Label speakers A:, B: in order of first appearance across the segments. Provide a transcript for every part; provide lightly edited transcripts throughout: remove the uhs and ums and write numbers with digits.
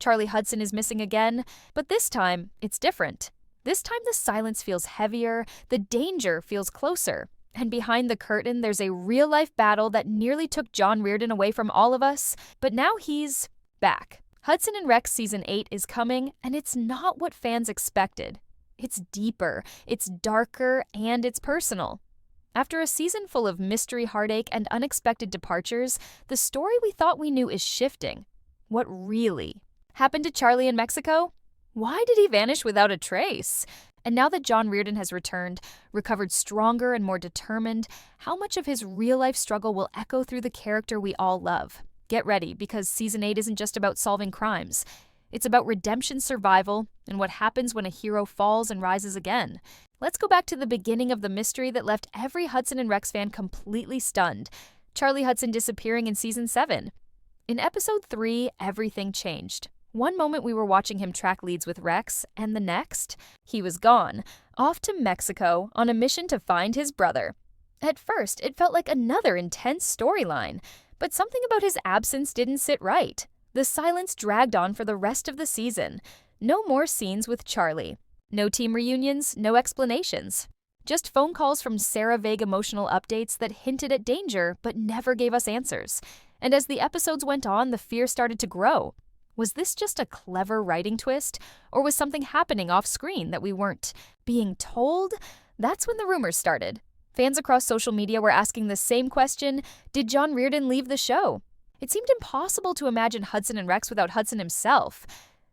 A: Charlie Hudson is missing again, but this time, it's different. This time the silence feels heavier, the danger feels closer. And behind the curtain, there's a real-life battle that nearly took John Reardon away from all of us, but now he's back. Hudson and Rex Season 8 is coming, and it's not what fans expected. It's deeper, it's darker, and it's personal. After a season full of mystery, heartache, and unexpected departures, the story we thought we knew is shifting. What really happened to Charlie in Mexico? Why did he vanish without a trace? And now that John Reardon has returned, recovered stronger and more determined, how much of his real-life struggle will echo through the character we all love? Get ready, because Season 8 isn't just about solving crimes. It's about redemption, survival, and what happens when a hero falls and rises again. Let's go back to the beginning of the mystery that left every Hudson and Rex fan completely stunned. Charlie Hudson disappearing in Season 7. In Episode 3, everything changed. One moment we were watching him track leads with Rex, and the next, he was gone, off to Mexico on a mission to find his brother. At first, it felt like another intense storyline, but something about his absence didn't sit right. The silence dragged on for the rest of the season. No more scenes with Charlie. No team reunions, no explanations. Just phone calls from Sarah, vague emotional updates that hinted at danger but never gave us answers. And as the episodes went on, the fear started to grow. Was this just a clever writing twist, or was something happening off-screen that we weren't being told? That's when the rumors started. Fans across social media were asking the same question: did John Reardon leave the show? It seemed impossible to imagine Hudson and Rex without Hudson himself.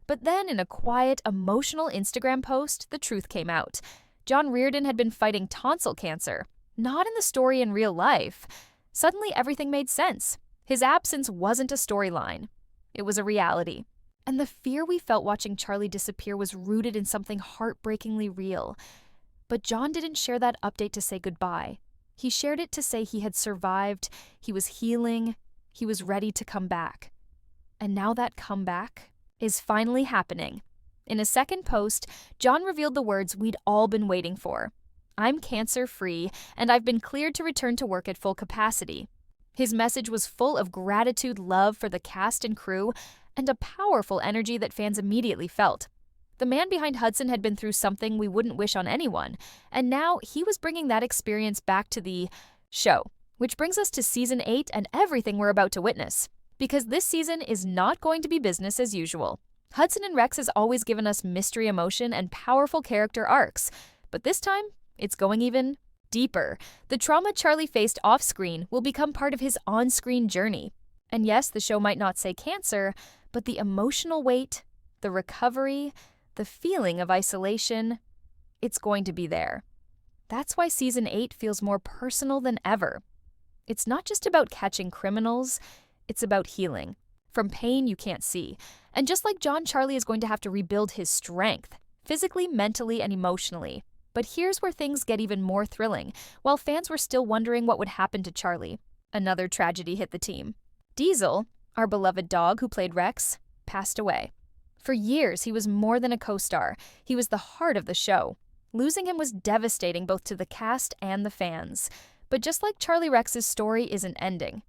A: But then, in a quiet, emotional Instagram post, the truth came out. John Reardon had been fighting tonsil cancer, not in the story in real life. Suddenly, everything made sense. His absence wasn't a storyline. It was a reality. And the fear we felt watching Charlie disappear was rooted in something heartbreakingly real. But John didn't share that update to say goodbye. He shared it to say he had survived, he was healing, he was ready to come back. And now that comeback is finally happening. In a second post, John revealed the words we'd all been waiting for. I'm cancer-free, and I've been cleared to return to work at full capacity. His message was full of gratitude, love for the cast and crew, and a powerful energy that fans immediately felt. The man behind Hudson had been through something we wouldn't wish on anyone, and now he was bringing that experience back to the show, which brings us to Season 8 and everything we're about to witness. Because this season is not going to be business as usual. Hudson and Rex has always given us mystery, emotion, and powerful character arcs, but this time, it's going even deeper. The trauma Charlie faced off-screen will become part of his on-screen journey. And yes, the show might not say cancer, but the emotional weight, the recovery, the feeling of isolation, it's going to be there. That's why Season 8 feels more personal than ever. It's not just about catching criminals, it's about healing. From pain you can't see. And just like John, Charlie is going to have to rebuild his strength, physically, mentally, and emotionally. But here's where things get even more thrilling. While fans were still wondering what would happen to Charlie, another tragedy hit the team. Diesel, our beloved dog who played Rex, passed away. For years, he was more than a co-star. He was the heart of the show. Losing him was devastating both to the cast and the fans. But just like Charlie Rex's story isn't ending,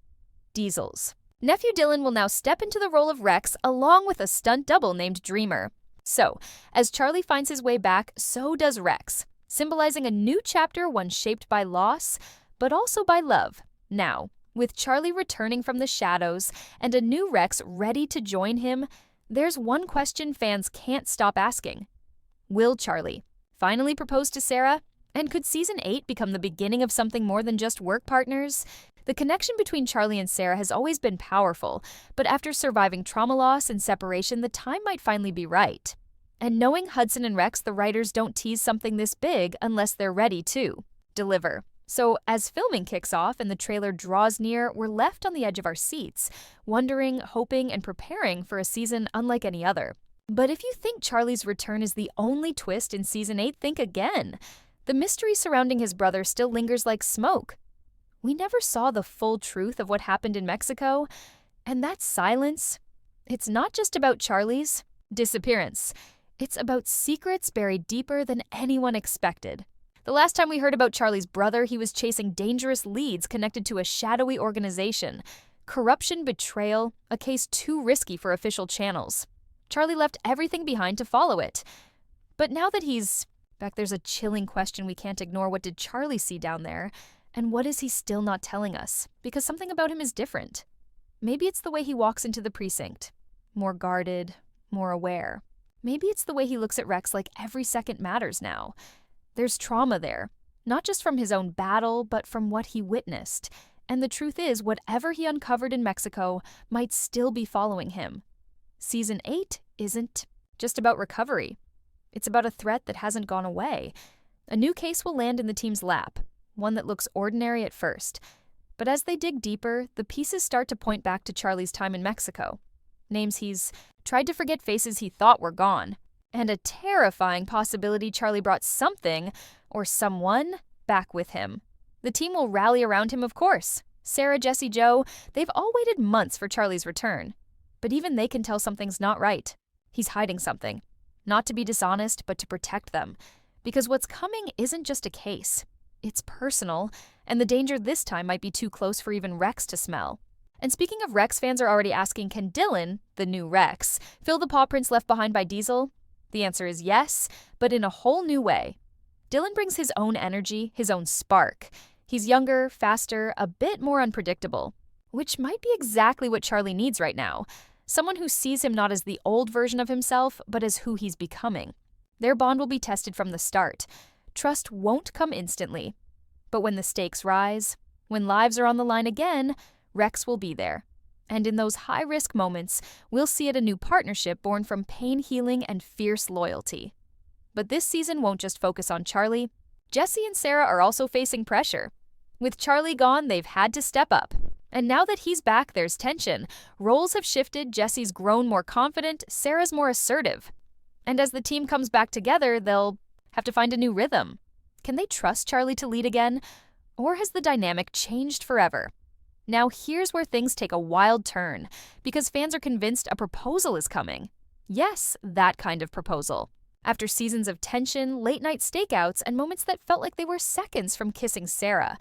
A: Diesel's. Nephew Dylan will now step into the role of Rex along with a stunt double named Dreamer. So, as Charlie finds his way back, so does Rex, symbolizing a new chapter, one shaped by loss, but also by love. Now, with Charlie returning from the shadows and a new Rex ready to join him, there's one question fans can't stop asking. Will Charlie finally propose to Sarah? And could Season 8 become the beginning of something more than just work partners? The connection between Charlie and Sarah has always been powerful, but after surviving trauma loss and separation, the time might finally be right. And knowing Hudson and Rex, the writers don't tease something this big unless they're ready to deliver. So as filming kicks off and the trailer draws near, we're left on the edge of our seats, wondering, hoping, and preparing for a season unlike any other. But if you think Charlie's return is the only twist in Season 8, think again. The mystery surrounding his brother still lingers like smoke. We never saw the full truth of what happened in Mexico, and that silence, it's not just about Charlie's disappearance. It's about secrets buried deeper than anyone expected. The last time we heard about Charlie's brother, he was chasing dangerous leads connected to a shadowy organization. Corruption, betrayal, a case too risky for official channels. Charlie left everything behind to follow it. But now that he's back, there's a chilling question we can't ignore. What did Charlie see down there? And what is he still not telling us? Because something about him is different. Maybe it's the way he walks into the precinct. More guarded, more aware. Maybe it's the way he looks at Rex like every second matters now. There's trauma there, not just from his own battle, but from what he witnessed. And the truth is, whatever he uncovered in Mexico might still be following him. Season 8 isn't just about recovery. It's about a threat that hasn't gone away. A new case will land in the team's lap, one that looks ordinary at first. But as they dig deeper, the pieces start to point back to Charlie's time in Mexico. Names he's tried to forget, faces he thought were gone. And a terrifying possibility Charlie brought something, or someone, back with him. The team will rally around him, of course. Sarah, Jesse, Joe, they've all waited months for Charlie's return. But even they can tell something's not right. He's hiding something. Not to be dishonest, but to protect them. Because what's coming isn't just a case. It's personal, and the danger this time might be too close for even Rex to smell. And speaking of Rex, fans are already asking, can Dylan, the new Rex, fill the paw prints left behind by Diesel? The answer is yes, but in a whole new way. Dylan brings his own energy, his own spark. He's younger, faster, a bit more unpredictable, which might be exactly what Charlie needs right now. Someone who sees him not as the old version of himself, but as who he's becoming. Their bond will be tested from the start. Trust won't come instantly. But when the stakes rise, when lives are on the line again, Rex will be there. And in those high-risk moments, we'll see it a new partnership born from pain healing and fierce loyalty. But this season won't just focus on Charlie. Jesse and Sarah are also facing pressure. With Charlie gone, they've had to step up. And now that he's back, there's tension. Roles have shifted, Jesse's grown more confident, Sarah's more assertive. And as the team comes back together, they'll have to find a new rhythm. Can they trust Charlie to lead again? Or has the dynamic changed forever? Now here's where things take a wild turn, because fans are convinced a proposal is coming. Yes, that kind of proposal. After seasons of tension, late-night stakeouts, and moments that felt like they were seconds from kissing Sarah,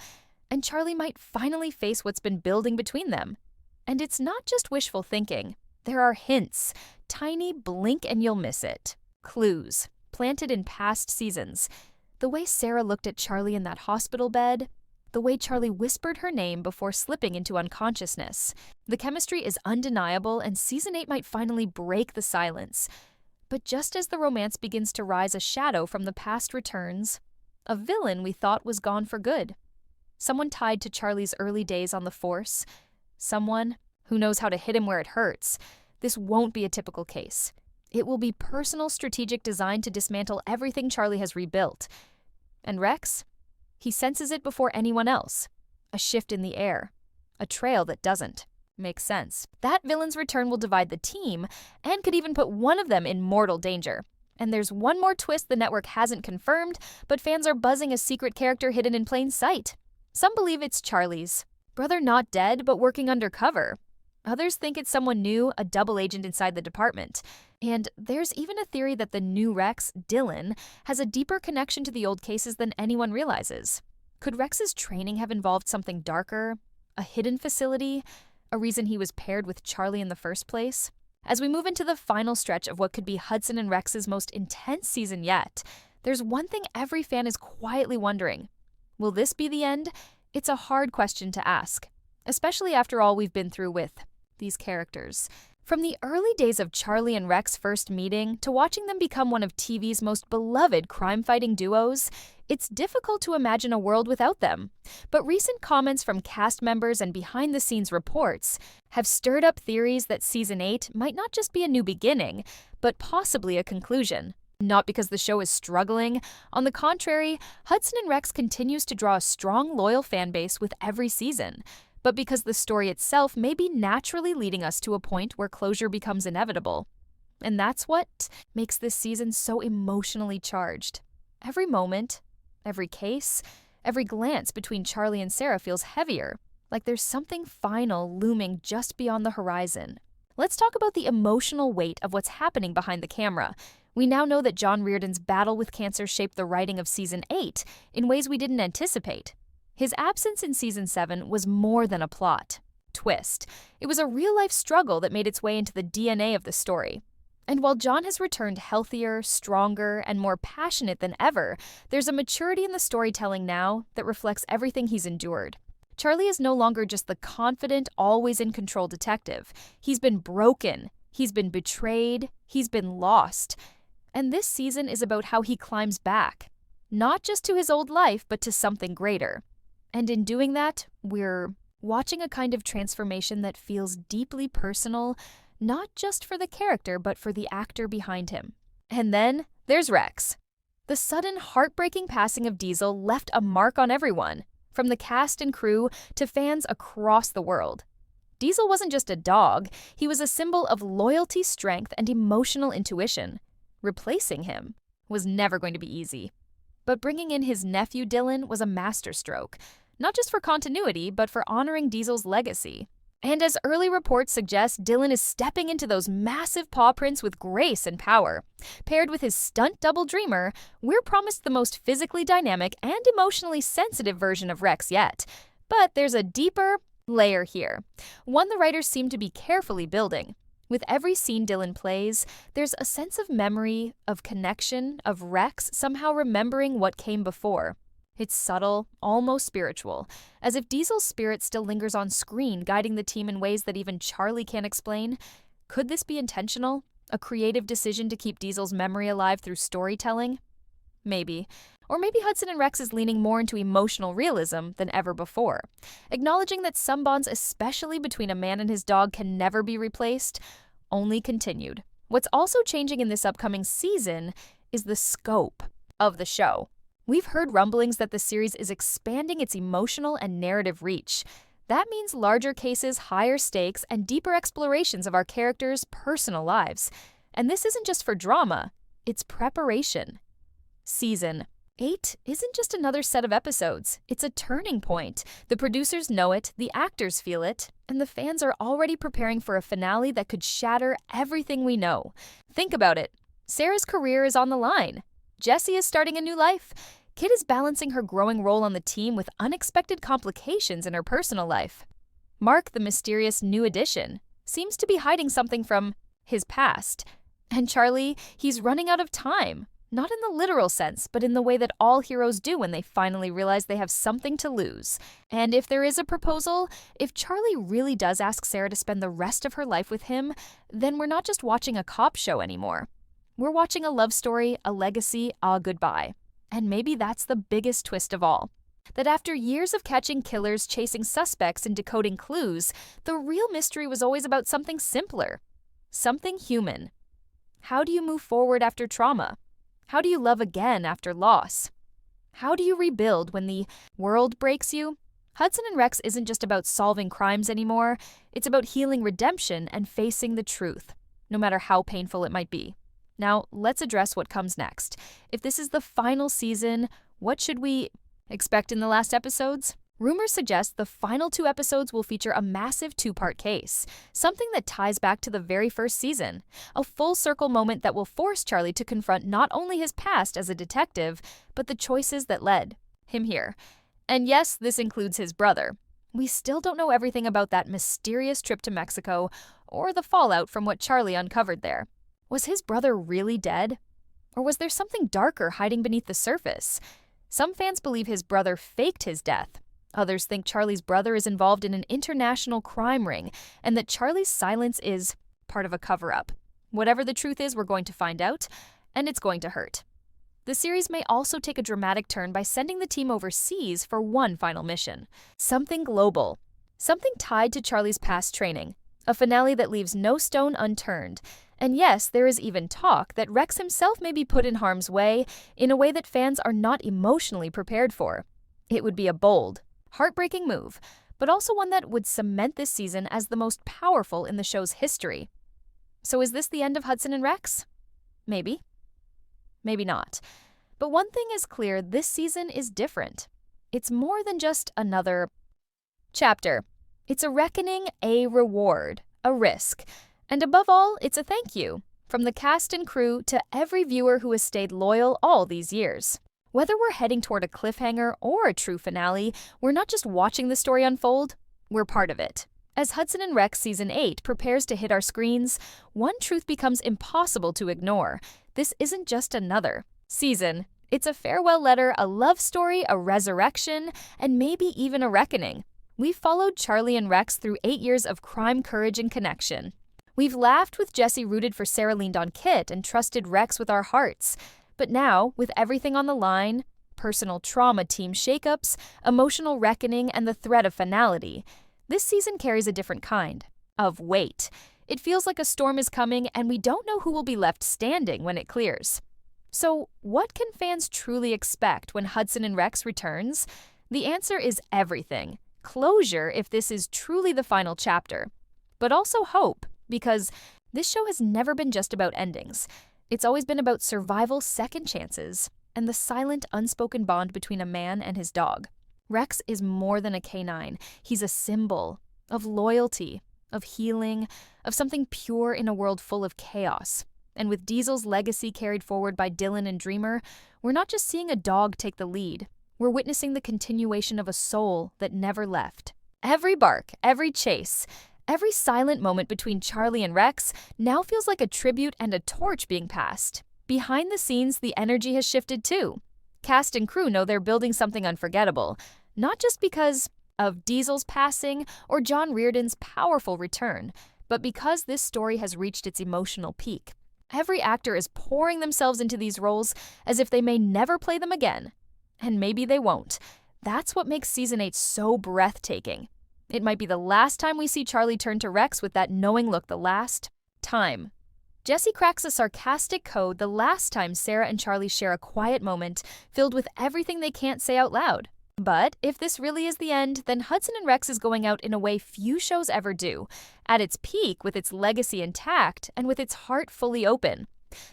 A: and Charlie might finally face what's been building between them. And it's not just wishful thinking. There are hints, tiny blink and you'll miss it. Clues, planted in past seasons. The way Sarah looked at Charlie in that hospital bed, the way Charlie whispered her name before slipping into unconsciousness. The chemistry is undeniable, and Season 8 might finally break the silence. But just as the romance begins to rise, a shadow from the past returns. A villain we thought was gone for good. Someone tied to Charlie's early days on the force. Someone who knows how to hit him where it hurts. This won't be a typical case. It will be personal, strategic design to dismantle everything Charlie has rebuilt. And Rex? He senses it before anyone else. A shift in the air. A trail that doesn't. Makes sense. That villain's return will divide the team, and could even put one of them in mortal danger. And there's one more twist the network hasn't confirmed, but fans are buzzing a secret character hidden in plain sight. Some believe it's Charlie's brother, not dead, but working undercover. Others think it's someone new, a double agent inside the department. And there's even a theory that the new Rex, Dylan, has a deeper connection to the old cases than anyone realizes. Could Rex's training have involved something darker? A hidden facility? A reason he was paired with Charlie in the first place? As we move into the final stretch of what could be Hudson and Rex's most intense season yet, there's one thing every fan is quietly wondering. Will this be the end? It's a hard question to ask, especially after all we've been through with these characters. From the early days of Charlie and Rex first meeting to watching them become one of TV's most beloved crime-fighting duos, it's difficult to imagine a world without them. But recent comments from cast members and behind-the-scenes reports have stirred up theories that Season 8 might not just be a new beginning, but possibly a conclusion. Not because the show is struggling. On the contrary, Hudson and Rex continues to draw a strong, loyal fan base with every season. But because the story itself may be naturally leading us to a point where closure becomes inevitable. And that's what makes this season so emotionally charged. Every moment, every case, every glance between Charlie and Sarah feels heavier, like there's something final looming just beyond the horizon. Let's talk about the emotional weight of what's happening behind the camera. We now know that John Reardon's battle with cancer shaped the writing of Season 8 in ways we didn't anticipate. His absence in Season 7 was more than a plot twist. It was a real-life struggle that made its way into the DNA of the story. And while John has returned healthier, stronger, and more passionate than ever, there's a maturity in the storytelling now that reflects everything he's endured. Charlie is no longer just the confident, always in control detective. He's been broken, he's been betrayed, he's been lost. And this season is about how he climbs back, not just to his old life, but to something greater. And in doing that, we're watching a kind of transformation that feels deeply personal, not just for the character, but for the actor behind him. And then there's Rex. The sudden, heartbreaking passing of Diesel left a mark on everyone, from the cast and crew to fans across the world. Diesel wasn't just a dog, he was a symbol of loyalty, strength, and emotional intuition. Replacing him was never going to be easy. But bringing in his nephew Dylan was a masterstroke, not just for continuity, but for honoring Diesel's legacy. And as early reports suggest, Dylan is stepping into those massive paw prints with grace and power. Paired with his stunt double Dreamer, we're promised the most physically dynamic and emotionally sensitive version of Rex yet. But there's a deeper layer here, one the writers seem to be carefully building. With every scene Dylan plays, there's a sense of memory, of connection, of Rex somehow remembering what came before. It's subtle, almost spiritual, as if Diesel's spirit still lingers on screen, guiding the team in ways that even Charlie can't explain. Could this be intentional? A creative decision to keep Diesel's memory alive through storytelling? Maybe. Or maybe Hudson and Rex is leaning more into emotional realism than ever before, acknowledging that some bonds, especially between a man and his dog, can never be replaced, only continued. What's also changing in this upcoming season is the scope of the show. We've heard rumblings that the series is expanding its emotional and narrative reach. That means larger cases, higher stakes, and deeper explorations of our characters' personal lives. And this isn't just for drama, it's preparation. Season 8 isn't just another set of episodes, it's a turning point. The producers know it, the actors feel it, and the fans are already preparing for a finale that could shatter everything we know. Think about it. Sarah's career is on the line. Jessie is starting a new life. Kit is balancing her growing role on the team with unexpected complications in her personal life. Mark, the mysterious new addition, seems to be hiding something from his past. And Charlie, he's running out of time. Not in the literal sense, but in the way that all heroes do when they finally realize they have something to lose. And if there is a proposal, if Charlie really does ask Sarah to spend the rest of her life with him, then we're not just watching a cop show anymore. We're watching a love story, a legacy, a goodbye. And maybe that's the biggest twist of all. That after years of catching killers, chasing suspects, and decoding clues, the real mystery was always about something simpler. Something human. How do you move forward after trauma? How do you love again after loss? How do you rebuild when the world breaks you? Hudson and Rex isn't just about solving crimes anymore. It's about healing redemption and facing the truth, no matter how painful it might be. Now, let's address what comes next. If this is the final season, what should we expect in the last episodes? Rumors suggest the final 2 episodes will feature a massive 2-part case, something that ties back to the very first season, a full-circle moment that will force Charlie to confront not only his past as a detective, but the choices that led him here. And yes, this includes his brother. We still don't know everything about that mysterious trip to Mexico or the fallout from what Charlie uncovered there. Was his brother really dead? Or was there something darker hiding beneath the surface? Some fans believe his brother faked his death. Others think Charlie's brother is involved in an international crime ring and that Charlie's silence is part of a cover-up. Whatever the truth is, we're going to find out, and it's going to hurt. The series may also take a dramatic turn by sending the team overseas for one final mission. Something global. Something tied to Charlie's past training. A finale that leaves no stone unturned. And yes, there is even talk that Rex himself may be put in harm's way in a way that fans are not emotionally prepared for. It would be a bold, heartbreaking move, but also one that would cement this season as the most powerful in the show's history. So is this the end of Hudson and Rex? Maybe. Maybe not. But one thing is clear, this season is different. It's more than just another chapter. It's a reckoning, a reward, a risk. And above all, it's a thank you, from the cast and crew to every viewer who has stayed loyal all these years. Whether we're heading toward a cliffhanger or a true finale, we're not just watching the story unfold, we're part of it. As Hudson and Rex Season 8 prepares to hit our screens, one truth becomes impossible to ignore. This isn't just another season. It's a farewell letter, a love story, a resurrection, and maybe even a reckoning. We've followed Charlie and Rex through 8 years of crime, courage, and connection. We've laughed with Jesse, rooted for Sarah, leaned on Kit, and trusted Rex with our hearts. But now, with everything on the line, personal trauma, team shakeups, emotional reckoning, and the threat of finality, this season carries a different kind of weight. It feels like a storm is coming, and we don't know who will be left standing when it clears. So, what can fans truly expect when Hudson and Rex returns? The answer is everything. Closure, if this is truly the final chapter. But also hope, because this show has never been just about endings. It's always been about survival, second chances, and the silent, unspoken bond between a man and his dog. Rex is more than a canine. He's a symbol of loyalty, of healing, of something pure in a world full of chaos. And with Diesel's legacy carried forward by Dylan and Dreamer, we're not just seeing a dog take the lead. We're witnessing the continuation of a soul that never left. Every bark, every chase, every silent moment between Charlie and Rex now feels like a tribute and a torch being passed. Behind the scenes, the energy has shifted too. Cast and crew know they're building something unforgettable, not just because of Diesel's passing or John Reardon's powerful return, but because this story has reached its emotional peak. Every actor is pouring themselves into these roles as if they may never play them again. And maybe they won't. That's what makes Season 8 so breathtaking. It might be the last time we see Charlie turn to Rex with that knowing look, the last time. Jesse cracks a sarcastic code the last time Sarah and Charlie share a quiet moment filled with everything they can't say out loud. But if this really is the end, then Hudson and Rex is going out in a way few shows ever do, at its peak with its legacy intact and with its heart fully open.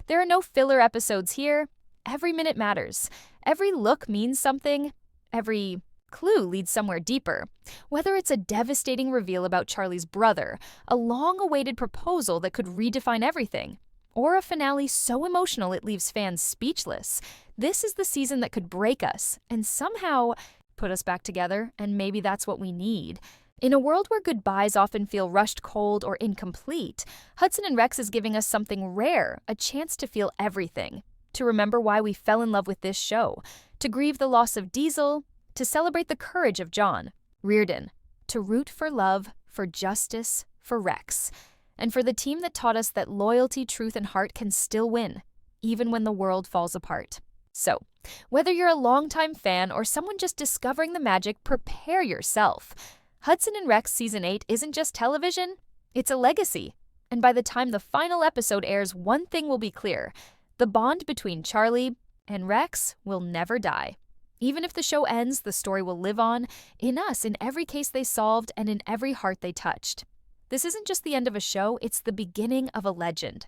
A: There are no filler episodes here. Every minute matters. Every look means something. Every clue leads somewhere deeper. Whether it's a devastating reveal about Charlie's brother, a long-awaited proposal that could redefine everything, or a finale so emotional it leaves fans speechless, this is the season that could break us and somehow put us back together, and maybe that's what we need. In a world where goodbyes often feel rushed, cold, or incomplete, Hudson and Rex is giving us something rare, a chance to feel everything, to remember why we fell in love with this show, to grieve the loss of Diesel, to celebrate the courage of John Reardon, to root for love, for justice, for Rex, and for the team that taught us that loyalty, truth, and heart can still win, even when the world falls apart. So, whether you're a longtime fan or someone just discovering the magic, prepare yourself. Hudson and Rex Season 8 isn't just television, it's a legacy. And by the time the final episode airs, one thing will be clear. The bond between Charlie and Rex will never die. Even if the show ends, the story will live on, in us, in every case they solved, and in every heart they touched. This isn't just the end of a show, it's the beginning of a legend.